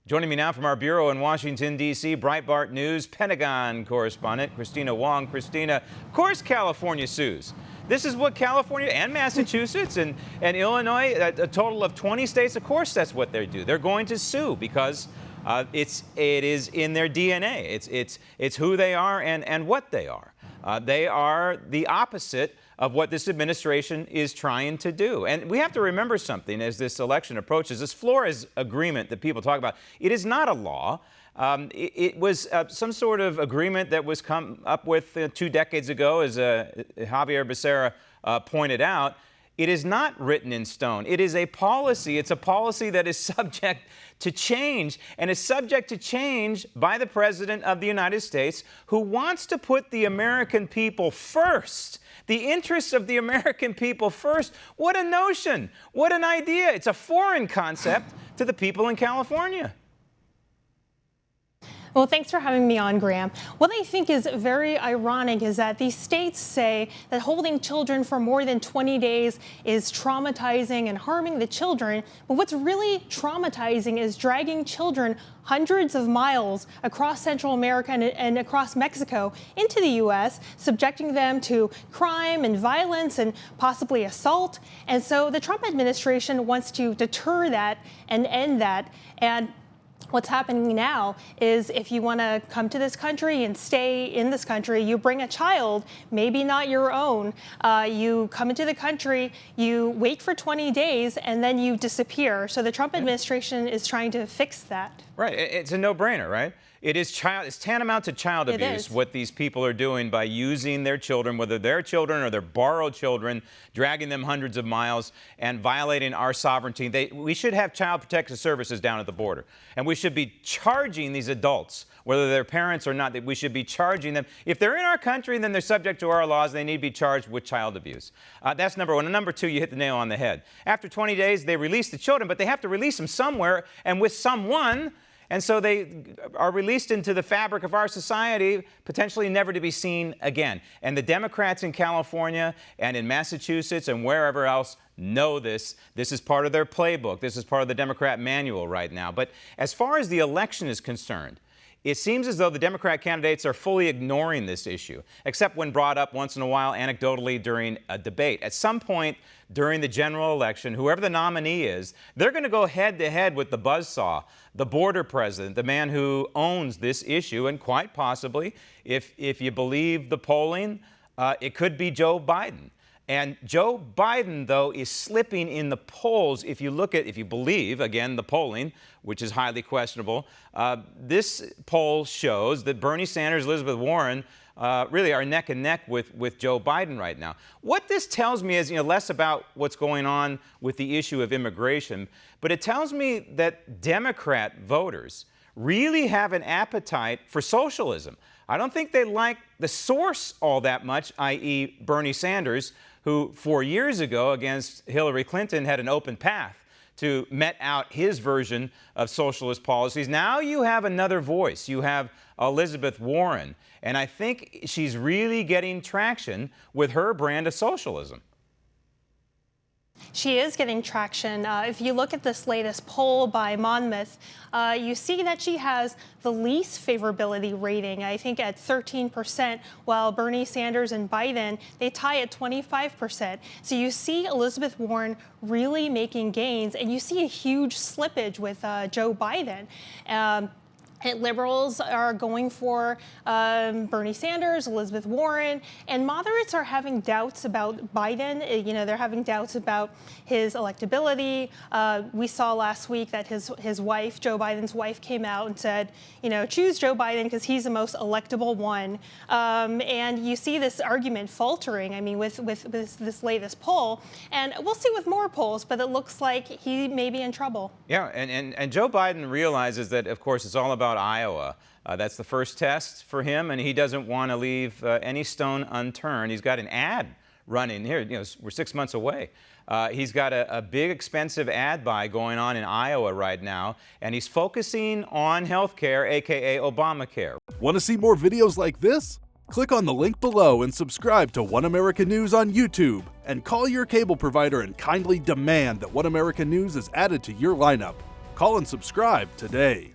Joining me now from our bureau in Washington, D.C., Breitbart News Pentagon correspondent Kristina Wong. Kristina, of course California sues. This is what California and Massachusetts and Illinois, a total of 20 states, of course that's what they do. They're going to sue because it is in their DNA. It's who they are and what they are. They are the opposite of what this administration is trying to do. And we have to remember something as this election approaches. This Flores agreement that people talk about, it is not a law. It was some sort of agreement that was come up with 2 decades ago, as Javier Becerra pointed out. It is not written in stone. It is a policy. It's a policy that is subject to change, and is subject to change by the President of the United States, who wants to put the American people first. The interests of the American people first. What a notion. What an idea. It's a foreign concept to the people in California. Well, thanks for having me on, Graham. What I think is very ironic is that these states say that holding children for more than 20 days is traumatizing and harming the children. But what's really traumatizing is dragging children hundreds of miles across Central America and across Mexico into the U.S., subjecting them to crime and violence and possibly assault. And so the Trump administration wants to deter that and end that. And what's happening now is if you want to come to this country and stay in this country, you bring a child, maybe not your own. You come into the country, you wait for 20 days, and then you disappear. So the Trump administration is trying to fix that. Right. It's a no-brainer, right? It's tantamount to child abuse, what these people are doing by using their children, whether they're children or they're borrowed children, dragging them hundreds of miles and violating our sovereignty. We should have child protective services down at the border, and we should be charging these adults, whether they're parents or not, that we should be charging them. If they're in our country, then they're subject to our laws. They need to be charged with child abuse. That's number one. And number two, you hit the nail on the head. After 20 days, they release the children, but they have to release them somewhere and with someone. And so they are released into the fabric of our society, potentially never to be seen again. And the Democrats in California and in Massachusetts and wherever else know this. This is part of their playbook. This is part of the Democrat manual right now. But as far as the election is concerned, it seems as though the Democrat candidates are fully ignoring this issue, except when brought up once in a while anecdotally during a debate. At some point during the general election, whoever the nominee is, they're going to go head-to-head with the buzzsaw, the border president, the man who owns this issue, and quite possibly, if you believe the polling, it could be Joe Biden. And Joe Biden, though, is slipping in the polls. If you believe, again, the polling, which is highly questionable, this poll shows that Bernie Sanders, Elizabeth Warren, really are neck and neck with Joe Biden right now. What this tells me is, less about what's going on with the issue of immigration, but it tells me that Democrat voters really have an appetite for socialism. I don't think they like the source all that much, i.e. Bernie Sanders, who 4 years ago against Hillary Clinton had an open path to met out his version of socialist policies. Now you have another voice. You have Elizabeth Warren, and I think she's really getting traction with her brand of socialism. She is getting traction. If you look at this latest poll by Monmouth, you see that she has the least favorability rating, I think at 13%, while Bernie Sanders and Biden, they tie at 25%. So you see Elizabeth Warren really making gains, and you see a huge slippage with Joe Biden. Liberals are going for Bernie Sanders, Elizabeth Warren, and moderates are having doubts about Biden. They're having doubts about his electability. We saw last week that his wife, Joe Biden's wife, came out and said, choose Joe Biden because he's the most electable one. And you see this argument faltering, with this latest poll. And we'll see with more polls, but it looks like he may be in trouble. Yeah, and Joe Biden realizes that, of course, it's all about Iowa. That's the first test for him, and he doesn't want to leave any stone unturned. He's got an ad running here. We're 6 months away. He's got a big, expensive ad buy going on in Iowa right now, and he's focusing on health care, a.k.a. Obamacare. Want to see more videos like this? Click on the link below and subscribe to One American News on YouTube, and call your cable provider and kindly demand that One American News is added to your lineup. Call and subscribe today.